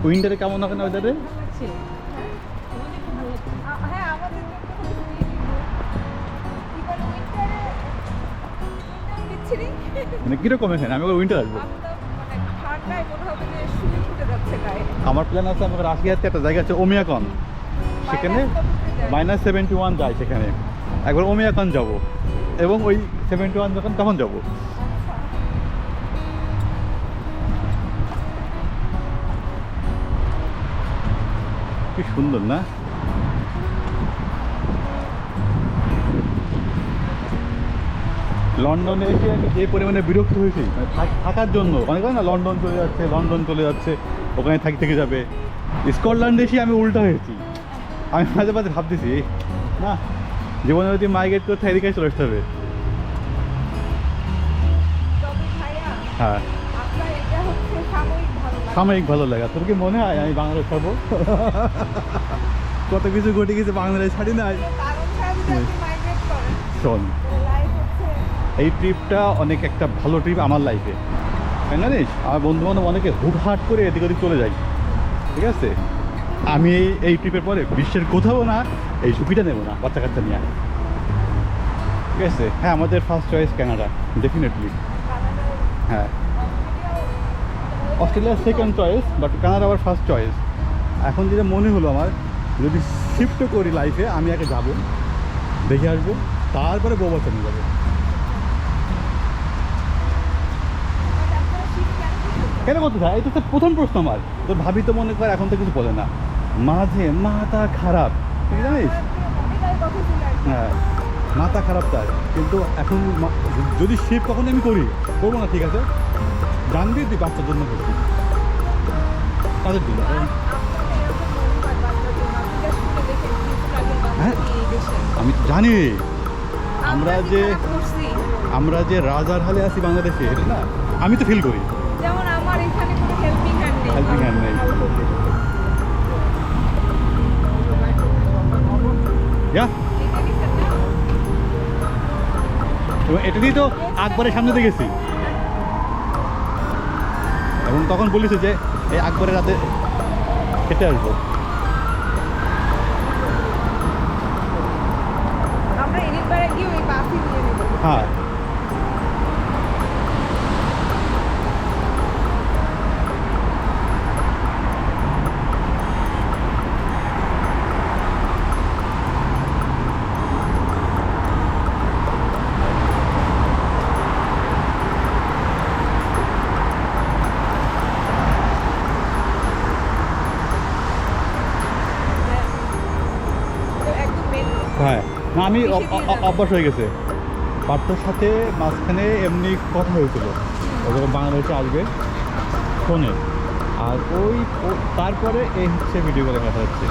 উইন্টারে কেমন হবে না ওয়েদারে? মানে কিরকম এখানে? আমি উইন্টার আসবো। আমার প্ল্যান আছে, আমার রাশিয়াতে একটা জায়গা আছে ওমিয়াকন, সেখানে -71 যায়, সেখানে একবার ওমিয়াকন যাব এবং ওই 71 যখন তখন যাব। কি সুন্দর না? লন্ডনে এসে আমি যে পরিমাণে বিরক্ত হয়েছি থাকার জন্য, অনেক না লন্ডন চলে যাচ্ছে, লন্ডন চলে যাচ্ছে, ওখানে থেকে যাবে। স্কটল্যান্ডে এসে আমি উল্টা হয়েছি। আমি মাঝে মাঝে ভাবতেছি না, জীবনে যদি মাইগ্রেট করতে এদিকে চলে আসতে হবে। হ্যাঁ, সাময়িক ভালো লাগা। তোর কি মনে হয় আমি বাংলাদেশ ছাড়বো? কত কিছু ঘটে গেছে, বাংলাদেশ ছাড়ি নাই। শোন, এই ট্রিপটা অনেক একটা ভালো ট্রিপ আমার লাইফে, জানিস? আমার বন্ধু বান্ধব অনেকে হুটহাট করে এদিক ওদিক চলে যায়, ঠিক আছে? আমি এই ট্রিপের পরে বিশ্বের কোথাও না এই ঝুঁকিটা নেবো না বাচ্চা কাচ্চা নিয়ে, ঠিক আছে? হ্যাঁ, আমাদের ফার্স্ট চয়েস কানাডা, ডেফিনেটলি। হ্যাঁ, Australia second choice, but Canada আবার ফার্স্ট চয়েস। এখন যেটা মনে হলো আমার, যদি শিফটও করি লাইফে, আমি আগে যাবো, দেখে আসবো, তারপরে বউ বাচ্চা নিয়ে যাবো। কেন করতে চাই? এই তো প্রথম প্রশ্ন আমার। তোর ভাবি তো মনে কর এখন তো কিছু বলে না, মাঝে মাথা খারাপ, ঠিক জানিস? হ্যাঁ, মাথা খারাপ তার। কিন্তু এখন যদি শিফট কখন আমি করবো না, ঠিক আছে? জানবি তুই বাচ্চার জন্য করবি, তাদের জন্য। হ্যাঁ, আমি জানি আমরা যে রাজার হালে আছি বাংলাদেশে, এটা না আমি তো ফিল করি। যেমন আমার এখানে কোনো হেল্পিং হ্যান্ড নেই। এবং এটা দিয়ে তো আকবরের সামনে দিয়ে গেছি, এবং তখন বলেছে যে এই আকবরের রাতে খেতে আসবো। আমরা এদিকবার গিয়ে ওই বাসই নিয়ে নেব। হ্যাঁ, হ্যাঁ, না আমি অভ্যাস হয়ে গেছে। পার্থর সাথে মাঝখানে এমনি কথা হয়েছিল, ও যখন বাংলাদেশে আসবে ফোনে, আর তারপরে এই হচ্ছে ভিডিও করে কথা হচ্ছে।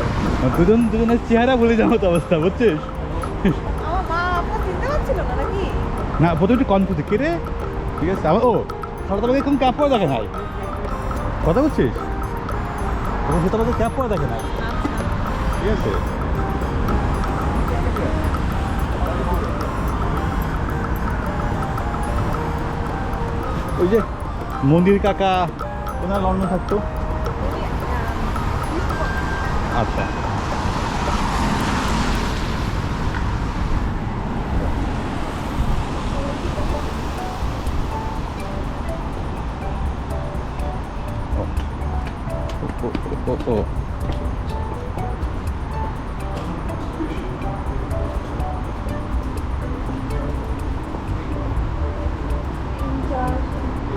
দুজনের চেহারা বলে যাওয়ার মতো অবস্থা, বুঝছিস? আমার মা আপনার চিনতে পারছিল না নাকি? না, প্রথমে একটু কনফিউজ, কে রে? ঠিক আছে, আবার সারা তোমাকে এখন ক্যাপ পরে দেখে নাই, কথা বুঝছিস? তখন সে তোমাকে ক্যাপ পরে দেখে নাই, ঠিক আছে? ওই যে মন্দির কাকা, ওনার লন্ডন থাকতো। আচ্ছা, ও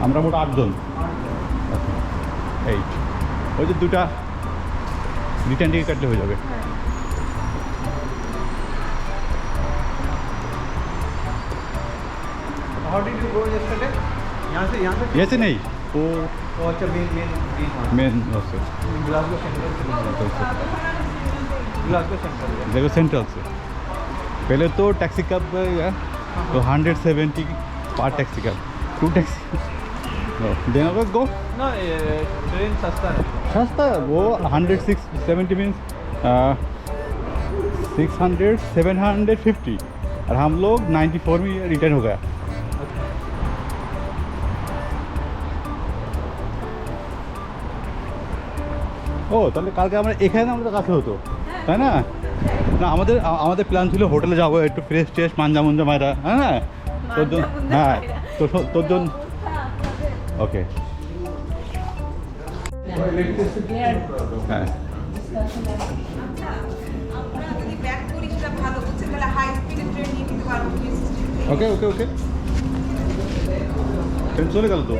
আমরা মোট 8 জন। এই ওই যে দুটা রিটার্ন টিকিট কাটলে হয়ে যাবে। How did you go yesterday? यहाँ से नहीं, वो अच्छा मेन से Glasgow Central देखो सेंट्रल से। पहले तो टैक्सी कैब गया तो 170 पर टैक्सी कैब, 2 टैक्सी देन अगर गो No, train सस्ता है। सस्ता वो 170 मीन्स 600 750, और हम लोग 94 में रिटर्न हो गया। ও তাহলে কালকে আমরা এখানে আমাদের কাছে হতো, তাই না? না আমাদের প্ল্যান ছিল হোটেলে যাবো, একটু ফ্রেশ ট্রেশ মাঞ্জা মুঞ্জা মায়েরা, হ্যাঁ তোর জন্য, হ্যাঁ তোর জন্য। ওকে হ্যাঁ আমরা যদি ব্যাক করি সেটা ভালো হচ্ছে, তাহলে হাই স্পিডের ট্রেন নিয়ে নিতে পারবো। ওকে ওকে ওকে ট্রেন চলে গেল তো,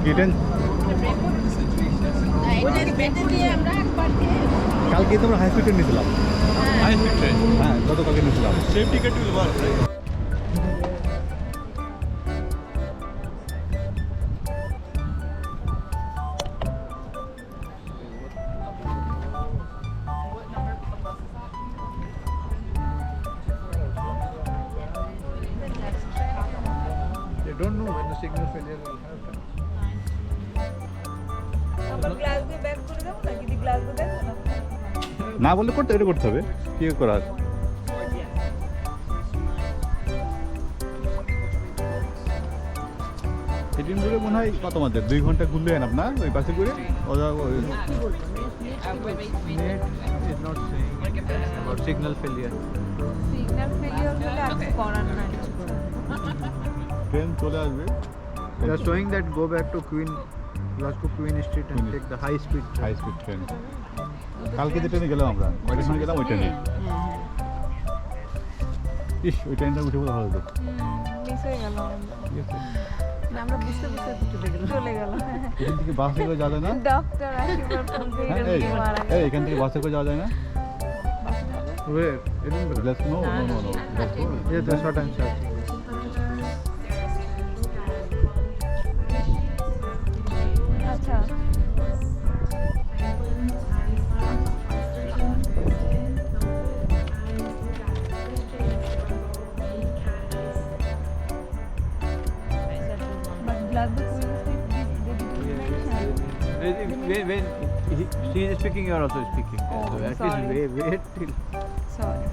কি ট্রেন? কালকে তো আমরা হাই স্পিড ট্রেন নিয়েছিলাম, High speed train. হ্যাঁ গতকালকে নিয়েছিলাম। Same ticket will work, right? They don't know when the signal failure will happen. আমরা গ্লাসগো ব্যাক করে দেবো নাকি? দি গ্লাসগো ব্যাক না না বললে এটা করতে হবে, কি করার। এটিএম ঘুরে মনে হয় কত আমাদের 2 ঘন্টা ঘুরলে আপনার ওই পাশে করে Net is not saying about signal failure. Signal failure হলে আর কিছু করার নাই। ট্রেন চলে আসবে। They are showing that go back to Glasgow Queen Street and take the high speed train. High speed train কালকে যে ট্রেনে গেলাম আমরা, ওই ট্রেনে গেলাম, ওই ট্রেনে। ইস ওই ট্রেনটা উঠে বলা ভালো হতো। মিস হয়ে গেল ঠিক আছে, না, আমরা বুঝতে চলে গেল। এখান থেকে বাসে করে যাওয়া যায় না? ডক্টর আসিবার ফোন দিয়ে হ্যাঁ এই মারা এই এখান থেকে বাসে করে যাওয়া যায় না? Where? Edinburgh. No no no no Yeah, that's what I'm searching. আচ্ছা but Glasgow When she is speaking, you are also speaking. Oh, So at sorry. least wait till. Sorry